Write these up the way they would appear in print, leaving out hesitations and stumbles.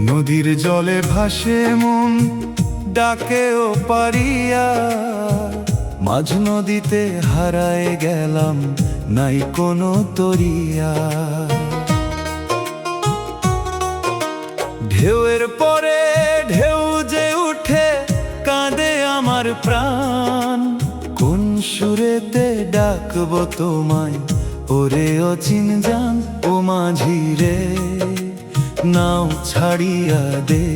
নদীর জলে ভাসে মন ডাকে ও পারিয়া, মাঝ নদীতে হারায় গেলাম নাই কোনো তরিয়া। ঢেউয়ের পরে ঢেউ যে উঠে কাঁদে আমার প্রাণ, কোন সুরেতে ডাকবো তোমায় ওরে অচিন জান। ও মাঝি রে নাও ছাড়িয়া দে,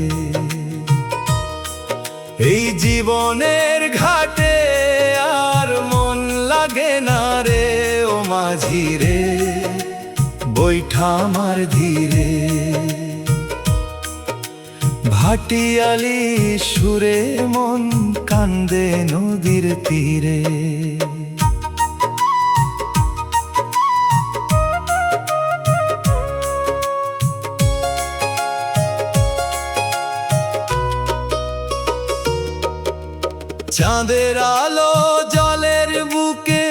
এই জীবনের ঘাটে আর মন লাগে না রে। ও মাঝি রে বৈঠা আমার ধীরে, ভাটিয়ালি সুরে মন কান্দে নদীর তীরে। চাঁদের আলো জলের বুকে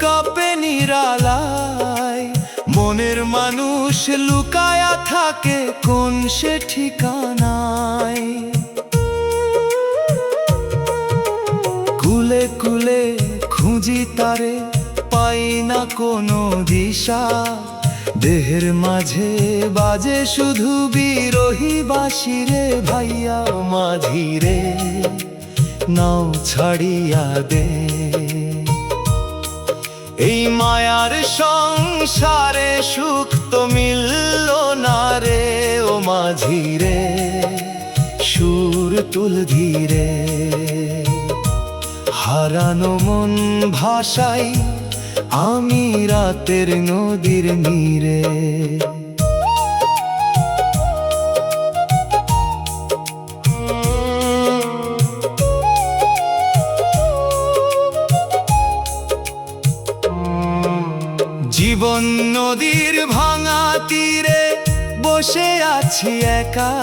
কাঁপে নিরালায়, মনের মানুষ লুকায়া থাকে কোন সে ঠিকানায়। কুলে কুলে খুঁজি তারে পাই না কোনো দিশা, দেহের মাঝে বাজে শুধু বিরহী বাঁশি রে। ভাইয়া মাঝি রে নাও ছাড়িয়া দে, এই মায়ার সংসারে সুখ তো মিলল না রে। ও মাঝি রে সুর তুল ধীরে, হারানো মন ভাষাই আমি রাতের নদীর নীরে। জীবন নদীর ভাঙা তীরে বসে আছি একা,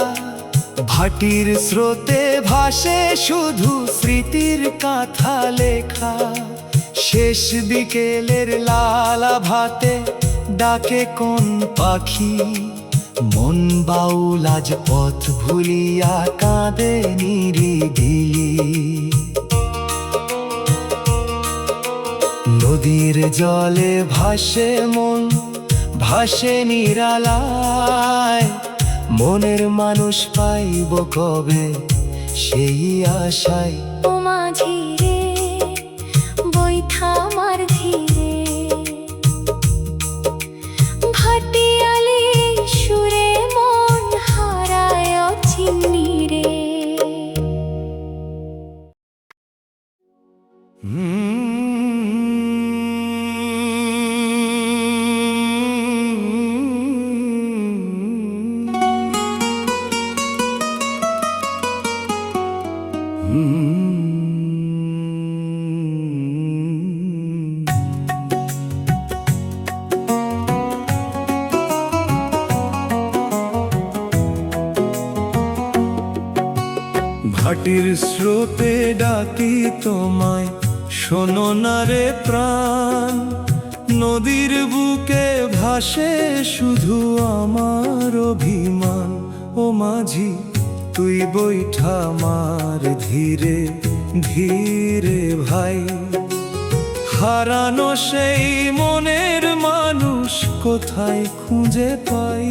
ভাটির স্রোতে ভাসে শুধু স্মৃতির কথা লেখা। শেষ বিকেলের লাল আভাতে ডাকে কোন পাখি, মন বাউল আজ পথ ভুলিয়া কাঁদে নিরিবিলি। নদীর জলে ভাসে মন ভাসে নিরালায়, মনের মানুষ পাইব কবে সেই আশায়। ও মাঝি রে বৈঠা আমার ধীরে, ভাটিয়ালি সুরে মন হারায় অচিন নীরে। ভাটির স্রোতে ডাকি তোমায় শোনো না রে প্রাণ, নদীর বুকে ভাসে শুধু আমার অভিমান। ও মাঝি তুই বৈঠা আমার ধীরে ধীরে ভাই, হারানো সেই মনের মানুষ কোথায় খুঁজে পাই।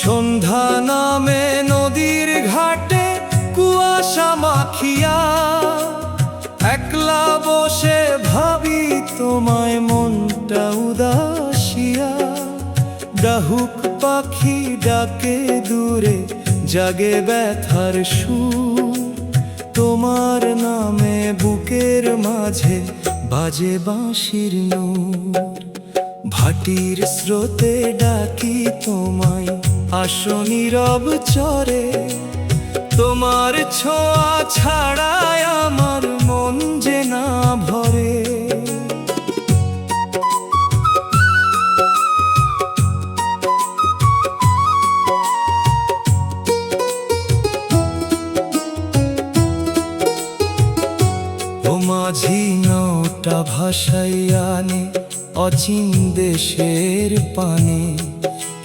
সন্ধ্যা নামে নদীর ঘাটে কুয়াশা মাখিয়া, একলা বসে ভাবি তোমায় মনটা উদাসিয়া। ডাহুক পাখি ডাকে দূরে জাগে ব্যথার সুর, তোমার নামে বুকের মাঝে বাজে বাঁশির নূর। ভাটির স্রোতে ডাকি তোমায়, আসো নীরব চরে। তোমার ছোঁয়া ছাড়ায় আমার মন যে না ভরে। ও মাঝি নৌটা ভাসাইয়া আনে অচিন দেশের পানে।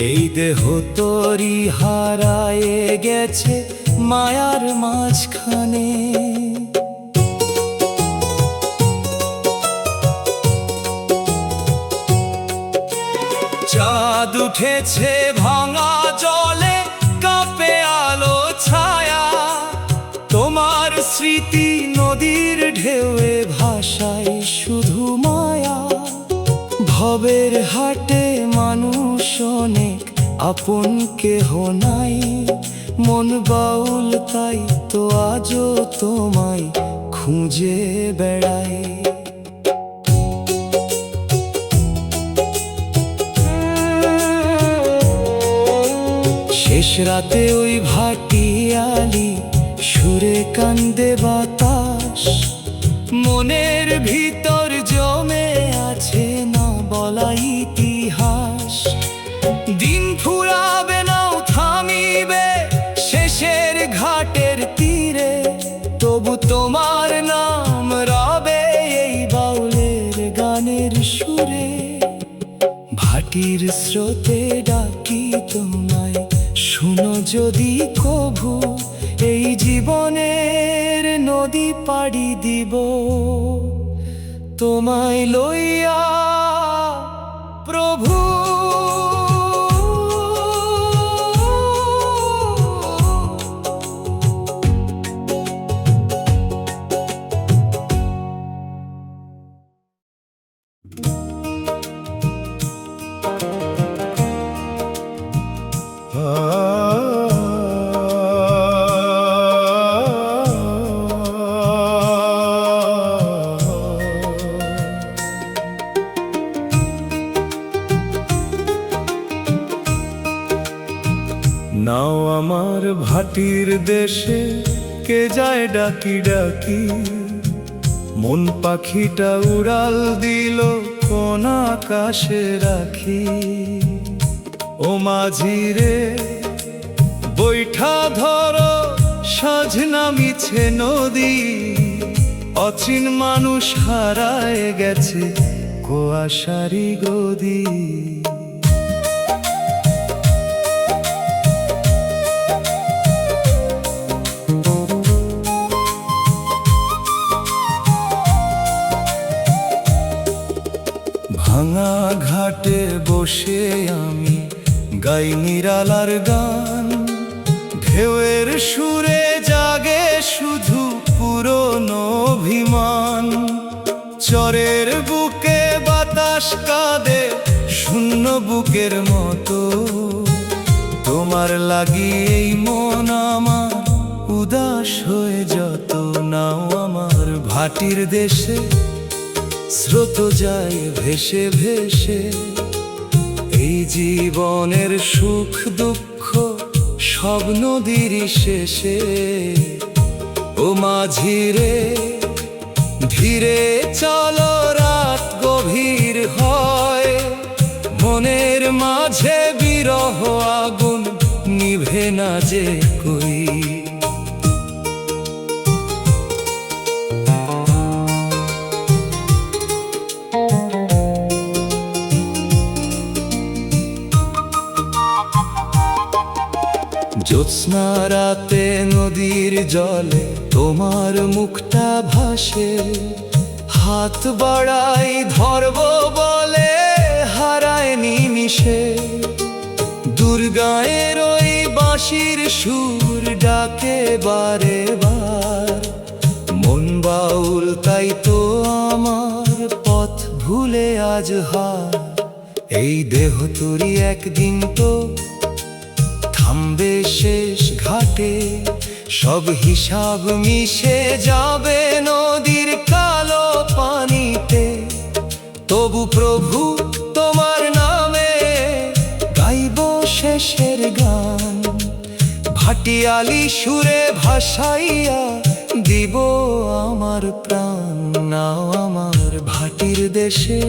এই দেহ তোরি হারায়ে গেছে মায়ার মাঝখানে। চাঁদ উঠেছে ভাঙা জলে, কাঁপে আলো ছায়া। তোমার স্মৃতি নদীর ঢেউয়ে ভাসায় শুধু মায়া। ভবের হাটে মানুষ অনেক, আপন কেহ নাই। মন বাউল তাই তো আজও তোমায় খুঁজে বেড়াই। শেষ রাতে ওই ভাটিয়ালি সুরে কান্দে বাতাস। মনের ভিতর জমে আছে না বলা ইতিহাস। দিন ফুরাবে নাও থামিবে শেষের ঘাটের তীরে। তবু তোমার নাম রবে এই বাউলের গানের সুরে। ভাটির স্রোতে ডাকি তোমায়, শুনো যদি কভু। এই জীবনের নদী পাড়ি দিব তোমায় লইয়া প্রভু। নাও আমার ভাটির দেশে, কে যায় ডাকি ডাকি। মন পাখিটা উড়াল দিল কোন আকাশে রাখি। ও মাঝি রে বৈঠা ধরো, সাঁঝ নামিছে নদী। অচিন মানুষ হারায় গেছে কুয়াশারি গদি। ভাঙা ঘাটে বসে আমি গাই নিরালার গান। ঢেউয়ের সুরে জাগে শুধু পুরনো অভিমান। চরের বুকে বাতাস কাঁদে শূন্য বুকের মতো। তোমার লাগি এই মন আমার উদাস হয়ে যত। নাও আমার ভাটির দেশে, স্রোত যায় ভেসে ভেসে। এই জীবনের সুখ দুঃখ সব নদীর শেষে। ও মাঝি রে ধীরে চলো, রাত গভীর হয়। মনের মাঝে বিরহ আগুন নিভে না যে কই। জ্যোৎস্না রাতে নদীর জলে তোমার মুখটা ভাসে। হাত বাড়াই ধরব বলে হারায় নিমিষে। দুর্গায়ের ওই বাঁশির সুর ডাকে বারে বার। মন বাউল তাই তো আমার পথ ভুলে আজ হার। এই দেহ তোরি একদিন তো থামবে শেষ ঘাটে। সব হিসাব মিশে যাবে নদীর কালো পানিতে। ভাটিয়ালি সুরে ভাসাইয়া দিব আমার প্রাণ। নাও আমার ভাটির দেশে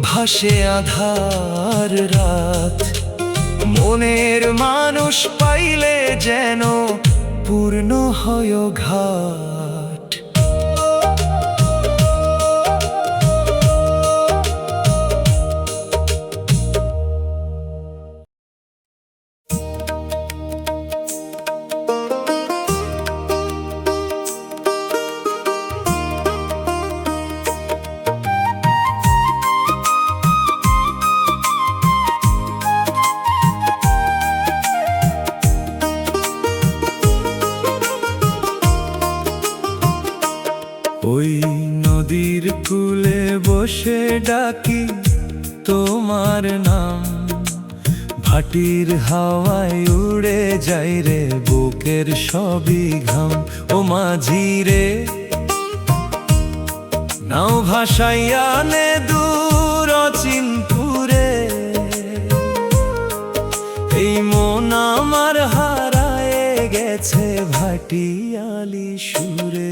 ভাসে আধার রাত, মনের মানুষ পাইলে যেন পূর্ণ হয় ঘাট। ওই নদীর কূলে বসে ডাকি তোমার নাম, ভাটির হাওয়ায় উড়ে যাই রে বুকের সবই ঘাম। ও মাঝি রে নাও ভাসাইয়া নে দূর অচিনপুরে, এই মন আমার হারায় গেছে ভাটিয়ালি সুরে।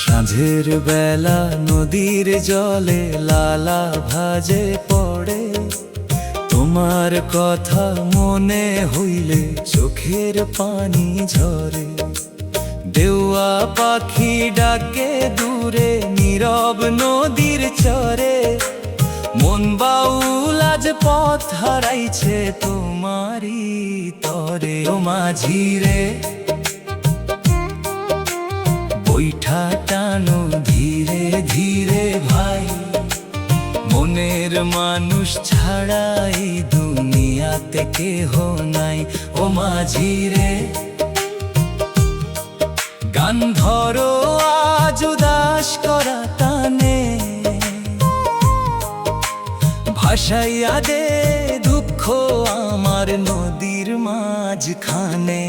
সাঁঝের বেলা নদীর জলে লালা ভাজে পড়ে, তোমার কথা মনে হইলে চোখের পানি ঝরে। দেওয়া পাখি ডাকে দূরে নীরব নদীর চরে, মন বাউল আজ পথ হারাইছে তোমারই তরে। ও মাঝি রে বৈঠা টানো ধীরে ধীরে ভাই, মনের মানুষ ছাড়া এই দুনিয়াতে কেহ নাই। ও মাঝি রে গান ধরো আজ উদাস করা টানে, ভাসাইয়া দে দুঃখ আমার নদীর মাঝখানে।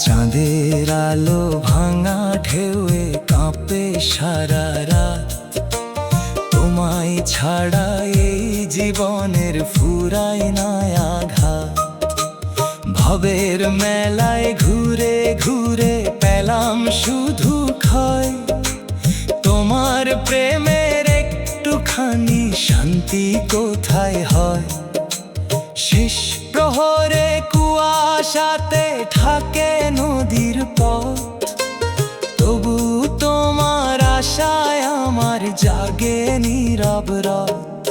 চাঁদের আলো ভাঙা ঢেউয়ে কাঁপে সারা রাত, তোমায় ছাড়া এই জীবনের ফুরায় না আঘাত। ভবের মেলায় ঘুরে ঘুরে পেলাম শুধু ক্ষয়, তোমার প্রেমের একটুখানি শান্তি কোথায় হয়। শেষ প্রহরে কুয়াশাতে থাকে নদীর পথ, তবু তোমার আশায় আমার জাগে নীরব রাত।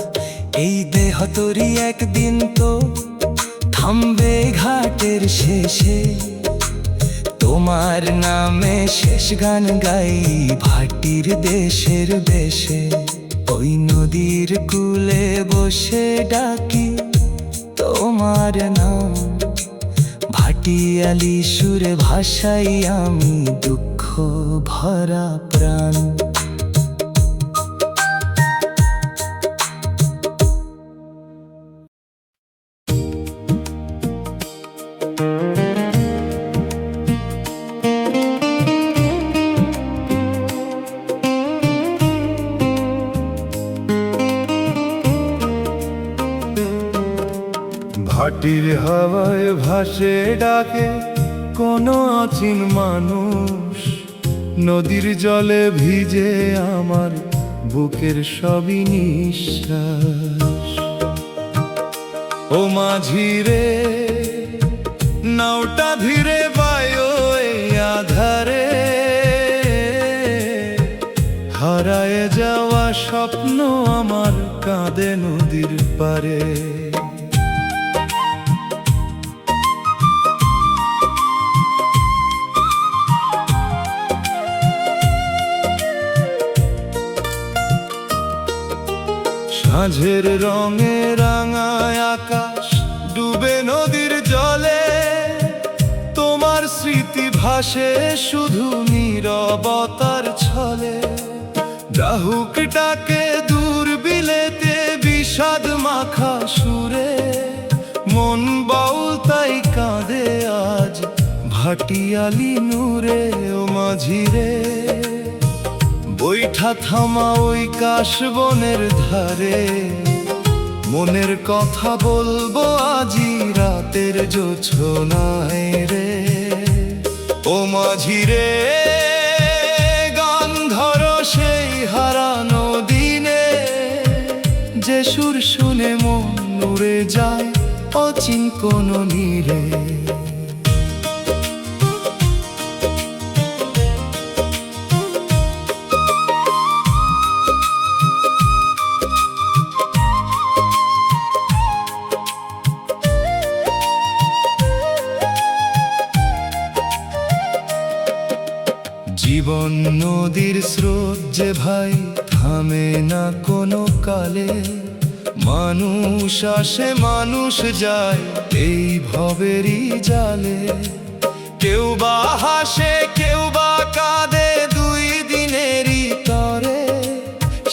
এই দেহ তোরই একদিন তো থামবে ঘাটের শেষে, তোমার নামে শেষ গান গাই ভাটির দেশের দেশে। ওই নদীর কূলে বসে ডাকি তোমার নাম, ভাটিয়ালি সুরে ভাসাই আমি দুঃখ ভরা প্রাণ। ভাটির হাওয়ায় ভাসে ডাকে কোনো অচিন মানুষ, নদীর জলে ভিজে আমার বুকের সবই নিঃশ্বাস। ও মাঝি রে নাওটা ধীরে বায়ো এই আধারে, হারায় যাওয়া স্বপ্ন আমার কাঁদে নদীর পারে। সাঁঝের রঙে রাঙায় আকাশ ডুবে নদীর জলে, তোমার স্মৃতি ভাসে শুধু নীরবতার ছলে। ডাহুক ডাকে দূর বিলেতে বিষাদ মাখা ভাটিয়ালি নূরে ও মাঝিরে, বৈঠা থামা ওই কাশবনের ধারে, মনের কথা বলবো আজি রাতের জোছনায় রে। ও মাঝিরে গান ধরো সেই হারানো দিনে, যে সুর শুনে মন উড়ে যায় অচিন কোন নীরে। জীবন নদীর স্রোত যে ভাই থামে না কোনো কালে, মানুষ আসে মানুষ যায় এই ভবেরই জালে। কেউ বা হাসে কেউ বা কাঁদে দুই দিনেরই তরে,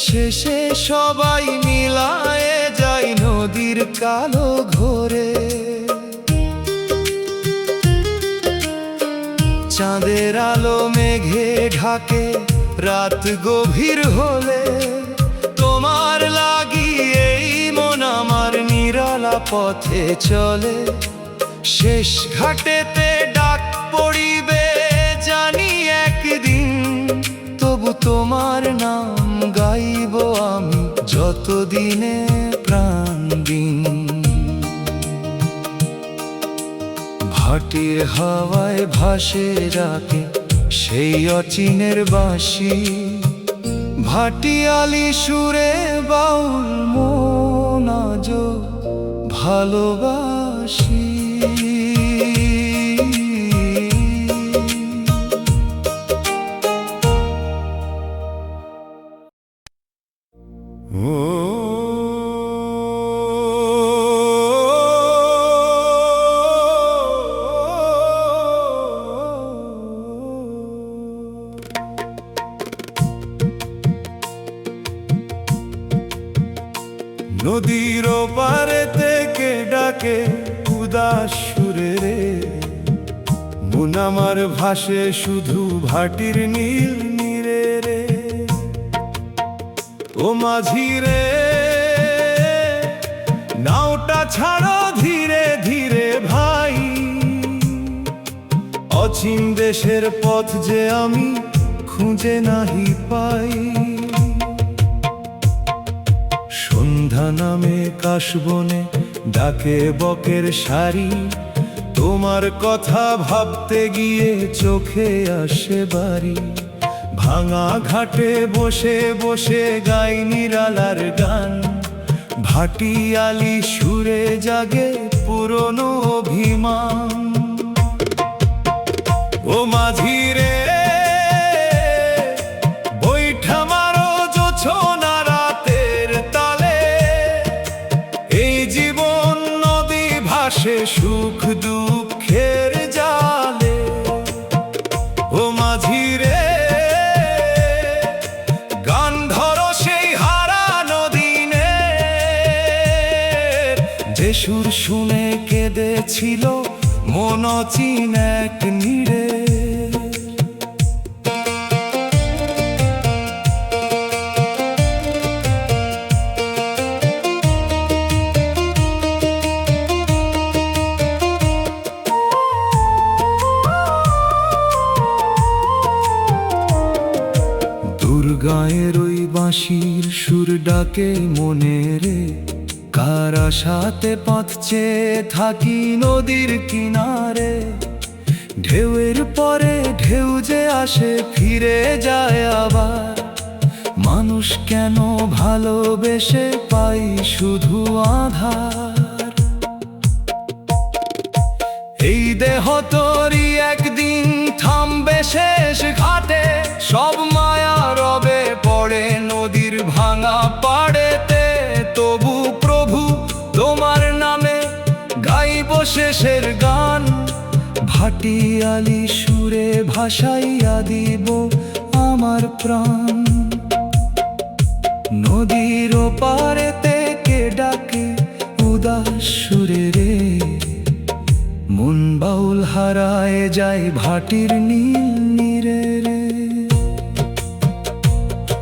শেষে সবাই মিলায়ে যায় নদীর কালো ঘোরে। চাঁদের আলো মেঘে ঢাকে রাত গভীর হলে, তোমার লাগি এই মন আমার নিরালা পথে চলে। শেষ ঘাটেতে ডাক পড়িবে জানি একদিন, তবু তোমার নাম গাইব আমি যতদিনে প্রাণ দিন। ভাটির হাওয়ায় ভাসে রাতে সেই অচিনের বাঁশি, ভাটিয়ালি সুরে বাউল মন আজো ভালোবাসি। নদীর পারে থেকে ডাকে উদাস সুরে রে, মন আমার ভাসে শুধু ভাটির নীল নীরে রে। ও মাঝি রে নাওটা ছাড়ো ধীরে ধীরে ভাই, অচিন দেশের পথ যে আমি খুঁজে নাহি পাই। সন্ধ্যা নামে কাশবনে ডাকে বকের সারি, তোমার কথা ভাবতে গিয়ে চোখে আসে বাড়ি। ভাঙা ঘাটে বসে বসে গাই নিরালার গান, ভাটিয়ালি সুরে জাগে পুরনো অভিমান। ও মাঝি রে বৈঠা মারো জোছনা রাতের তালে, এই জীবন নদী ভাসে সুখ দুঃখের জালে। ও মাঝি রে গান ধরো সেই হারানো দিনের, যে সুর শুনে কেঁদেছিল মন অচিন এক নীড়ে। দুর্গায়ের ওই বাঁশির সুর ডাকে মনে রে, কার আশাতে পথ চেয়ে থাকি নদীর কিনারে। ঢেউয়ের পরে ঢেউ যে আসে ফিরে যায় আবার, মানুষ কেন ভালোবেসে পাই শুধু আধার। এই দেহ তোরই একদিন থামবে শেষ ঘাটে, সব মায়া রবে পড়ে নদীর ভাঙা পাড়েতে। তবু প্রভু তোমার নামে গাইব শেষের গান, ভাটিয়ালি সুরে ভাসাইয়া দিব আমার প্রাণ। নদীর পারেতে কে ডাকে উদাস সুরে রে, মন বাউল হায় হারায় যায় ভাটির নীল নীরে রে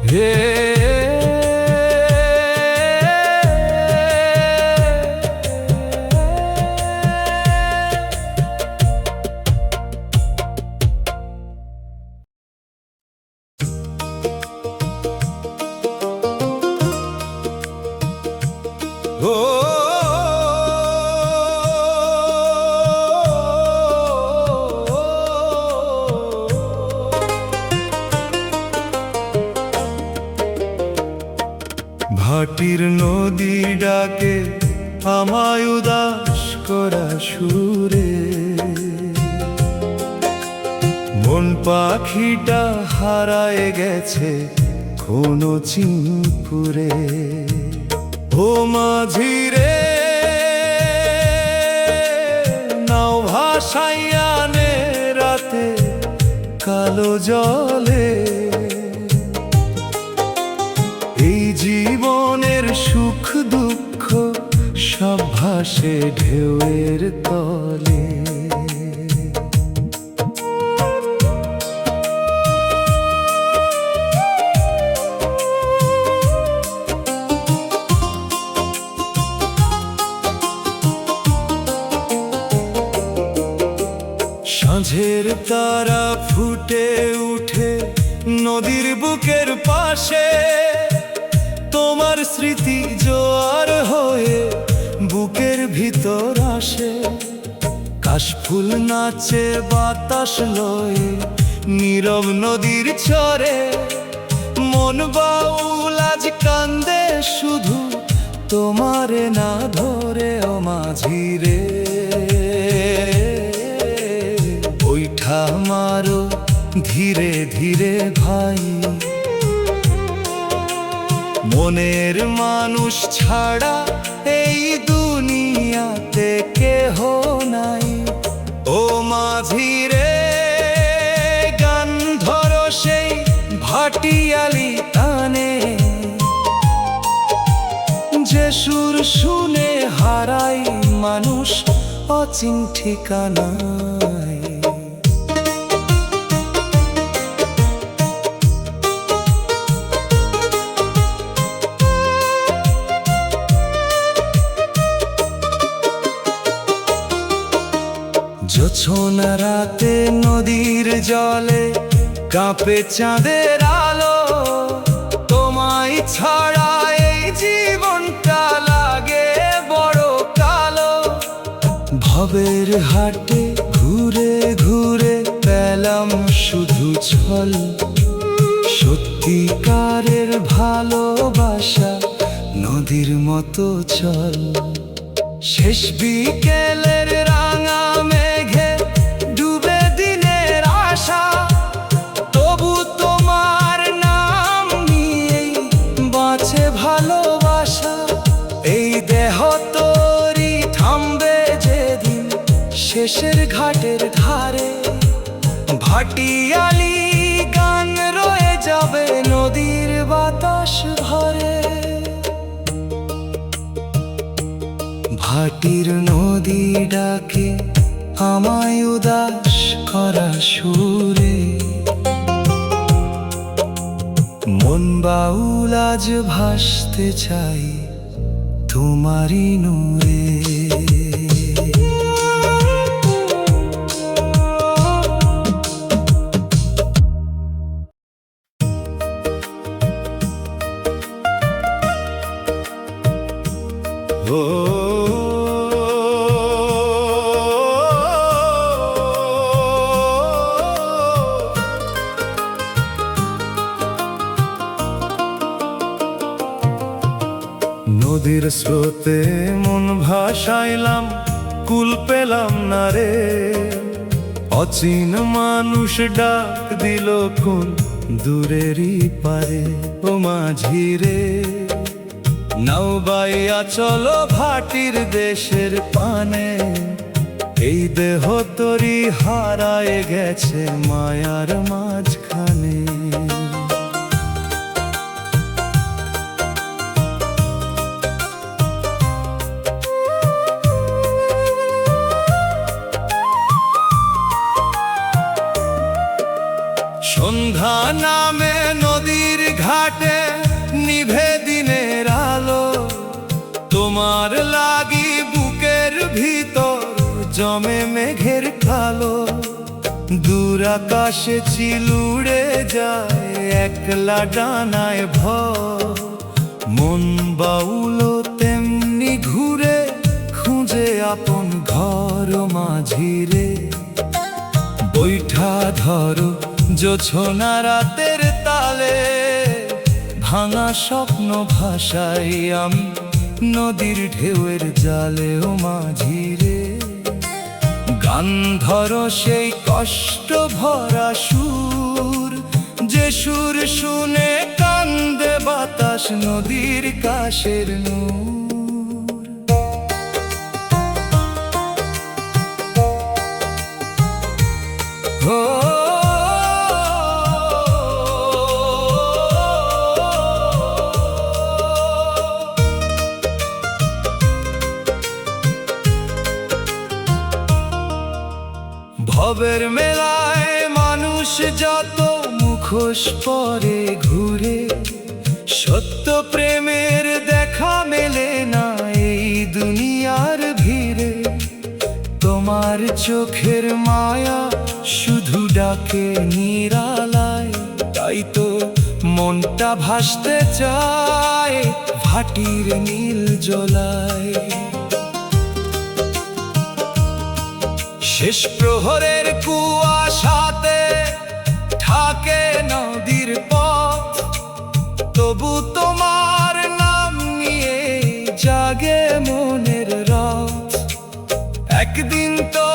হে ভাটির নদী ডাকে আমায় উদাস করা সুরে মন পাখিটা হারায় গেছে কোন চিনপুরে ও মাঝি রে নাও ভাসাইয়ানে রাতে কালো জলে এই জীবনের সুখ দুঃখ সব ভাসে ঢেউয়ের তলে সাঁঝের তারা ফুটে উঠে নদীর বুকের পাশে তোমার স্মৃতি জোয়ার হয়ে বুকের ভিতর আসে কাশফুল নাচে বাতাস লয়ে নীরব নদীর চরে মন বাউল আজ কান্দে শুধু তোমারে না ধরে ও মাঝি রে ওইঠা মারো ধীরে ধীরে ভাই মনের মানুষ ছাড়া এই দুনিয়াতে কেহ নাই ও মাঝি রে গান ধরো সেই ভাটিয়ালি টানে যে সুর শুনে হারাই মানুষ অচিন ঠিকানায় জোছনা রাতে নদীর জলে কাঁপে চাঁদের আলো তোমায় ছাড়া এই জীবনটা লাগে বড় কালো ভবের হাটে ঘুরে ঘুরে পেলাম শুধু ছল সত্যিকারের ভালোবাসা নদীর মতো চল শেষ বিকেলের রাঙা মেঘে ডুবে দিনের আশা তবু তোমার নাম নিয়েই বাঁচে ভালোবাসা এই দেহ তোরই থামবে যেদিন শেষের ঘাটের ধারে ভাটিয়ালি গান রয়ে যাবে নদীর বাতাস ভরে ভাটির নদী ডাকে আমায় উদাস করা সুরে মন বাউল আজ ভাসতে চাই তোমারই নূরে নদীর স্রোতে মন ভাসাইলাম কুল পেলাম না রে অচিন মানুষ ডাক দিল কোন দূরেরই পারে ও মাঝি রে নাও বাইয়া চলো ভাটির দেশের পানে এই দেহ তরি হারায় গেছে মায়ার মাঝখানে সন্ধ্যা নামে নদীর ঘাটে নিভে দিনের আলো, তোমার লাগি বুকের ভিতর জমে মেঘের কালো। দূর আকাশে চিল উড়ে যায় একলা ডানায় ভর, মন বাউলো তেমনি ঘুরে খুঁজে আপন ঘর মাঝিরে। বৈঠা ধরো জোছনা রাতের তালে, ভাঙা স্বপ্ন ভাসাই আমি নদীর ঢেউয়ের জালে ও মাঝিরে। গান ধরো সেই কষ্ট ভরা সুর, যে সুর শুনে কান্দে বাতাস নদীর কাশের নূর। ভবের মেলায় মানুষ যত মুখোশ পরে ঘুরে, সত্য প্রেমের দেখা মেলে না এই দুনিয়ার ভিড়ে। তোমার চোখের মায়া শুধু ডাকে নিরালায়, তাই তো মনটা ভাসতে চায় ভাটির নীল জলায়। শেষ প্রহরের কুয়াশাতে থাকে নদীর পথ, তবু তোমার নাম নিয়ে জাগে মনের রাত। একদিন তো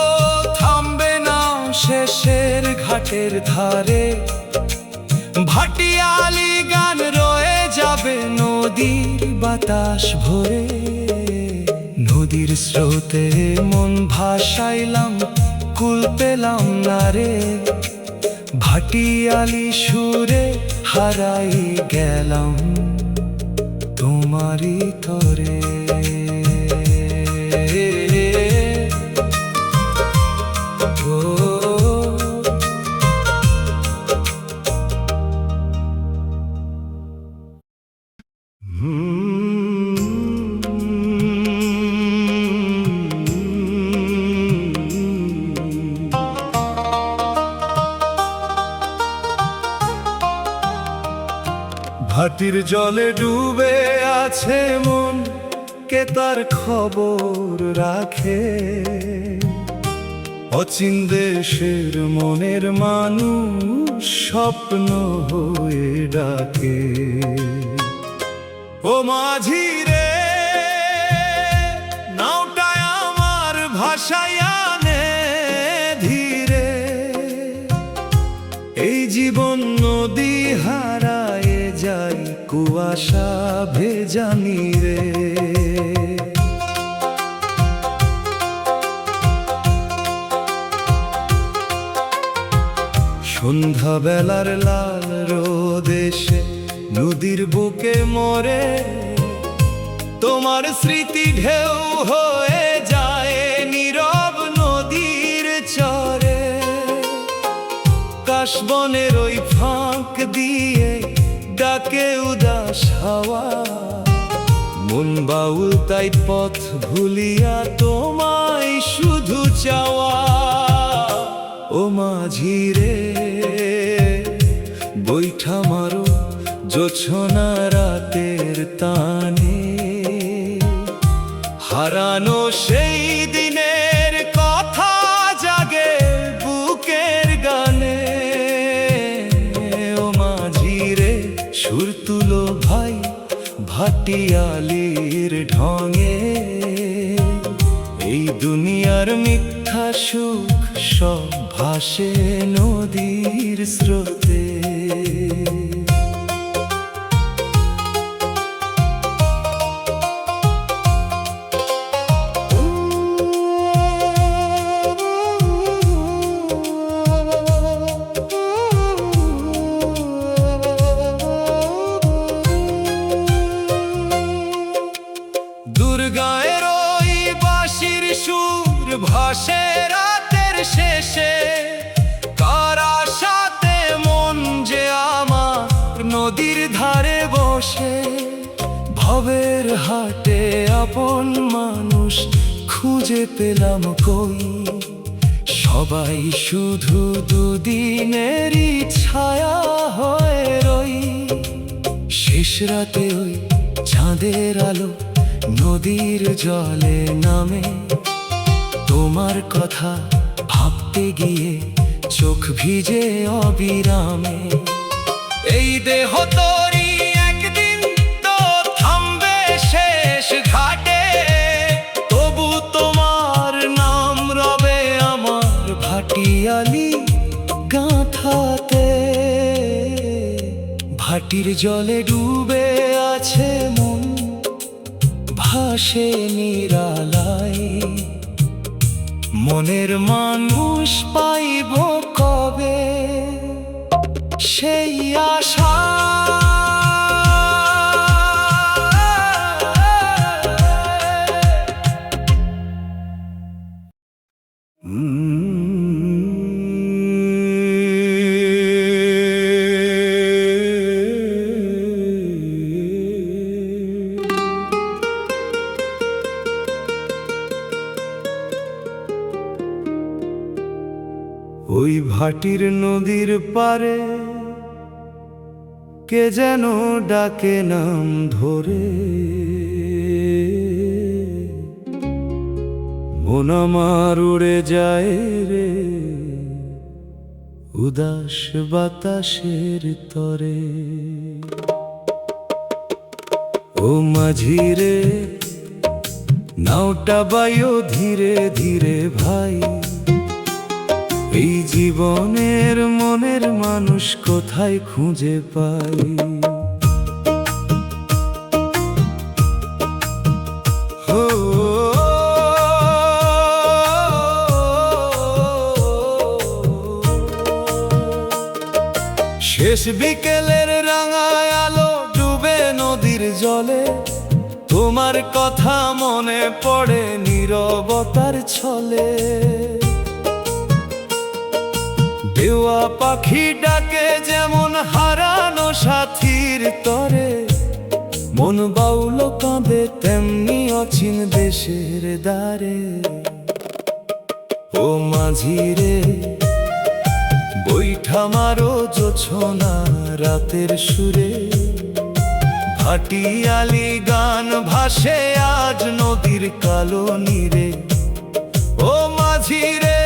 থামবে না শেষের ঘাটের ধারে, ভাটিয়ালি গান রয়ে যাবে নদীর বাতাস ভরে। নদীর স্রোতে মন ভাসাইলাম কুল পেলাম না রে, ভাটিয়ালি সুরে হারাই গেলাম তোমারই তরে। ভাটির জলে ডুবে আছে মন, কে তার খবর রাখে? অচিন দেশের মনের মানুষ স্বপ্ন হয়ে ডাকে। ও মাঝি রে, নাওটায় আমার ভাসাইয়া নে ধীরে। এই জীবন নদী হারায় যাই কুয়াশা ভেজানি রে। সন্ধ্যা বেলার লাল রোদ এসে নদীর বুকে মরে, তোমার স্মৃতি ঢেউ হয়ে যায় নীরব নদীর চরে। কাশবনের ওই ফাঁক দিয়ে ডাকে উদাস হাওয়া, মন বাউল তাই পথ ভুলিয়া তোমায় শুধু চাওয়া। ও মাঝি রে, বৈঠা মারো জোছনা রাতের তানে, হারানো সেই দিনের কথা জাগে বুকের গানে। ও মাঝি রে, সুর তুলো ভাই ভাটিয়ালির ঢঙে। এই দুনিয়ার মিথ্যা সুখ সব ভাসে নদীর স্রোতে। দুর্গায়ের ওই বাঁশির সুর ভাসে রাতের শেষে, কার আশাতে মন রবের হাটে আপন মানুষ খুঁজে পেলাম কই, সবাই শুধু দুদিনেরই ছায়া হয়ে রই। শেষ রাতে ওই চাঁদের আলো নদীর জলে নামে, তোমার কথা ভাবতে গিয়ে চোখ ভিজে অবিরামে। এই দেহ তোরই একদিন তো থামবে শেষ ঘাটে, তবু তোমার নাম রবে আমার ভাটিয়ালি গাঁথাতে। ভাটির জলে ডুবে আছে মন, ভাসে নিরালায়। মনের মানুষ পাইব কবে সেই আশা। ওই ভাটির নদীর পারে কে যেন ডাকে নাম ধরে, মন আমার উড়ে যায় রে উদাস বাতাসের তরে। ও মাঝি রে নাওটা বাইও ধীরে ধীরে ভাই, এই জীবনের মনের মানুষ কোথায় খুঁজে পাই। শেষ বিকেলের রাঙায় আলো ডুবে নদীর জলে, তোমার কথা মনে পড়ে নীরবতার ছলে। দেওয়া পাখি ডাকে যেমন হারানো সাথীর তরে, মন বাউল কাঁদে তেমনি অচিন দেশের দ্বারে। ও মাঝি রে বৈঠা মারো জোছনা রাতের সুরে, ভাটিয়ালি গান ভাসে আজ নদীর কালো নীরে। ও মাঝি রে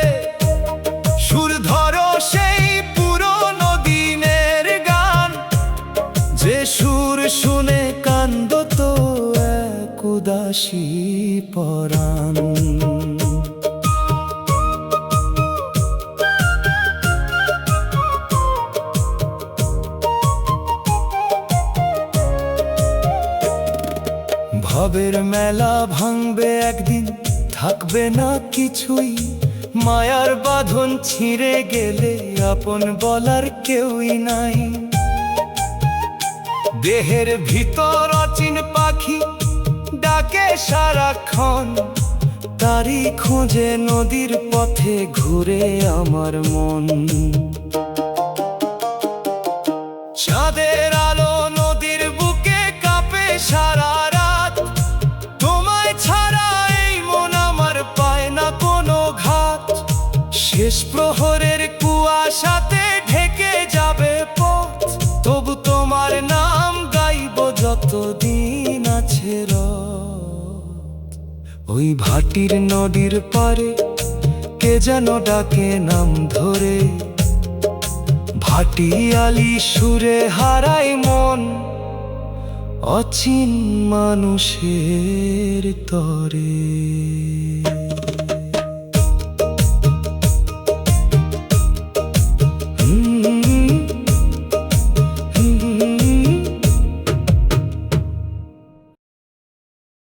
সুর ধরো সেই পুরনো দিনের গান, যে সুর শুনে কান্দত এক উদাসী পরাণ। ভাবের মেলা ভাঙবে একদিন, থাকবে না কিছুই। মায়ার বাঁধন ছিঁড়ে গেলে আপন বলার কেউই নাই। দেহের ভিতর অচিন পাখি ডাকে সারাক্ষণ, তারই খোঁজে নদীর পথে ঘুরে আমার মন। চাঁদের আলো নদীর বুকে কাঁপে সারা রাত, তোমায় ছাড়া এই মন আমার পায় না কোনো ঘাত। শেষ প্রহরের কুয়াশাতে ঢেকে যাবে পথ, তবু তোমার নাম গাইব যতদিন আছে রাত। ওই ভাটির নদীর পারে কে যেন ডাকে নাম ধরে, ভাটিয়ালি সুরে হারায় মন অচিন মানুষের তরে।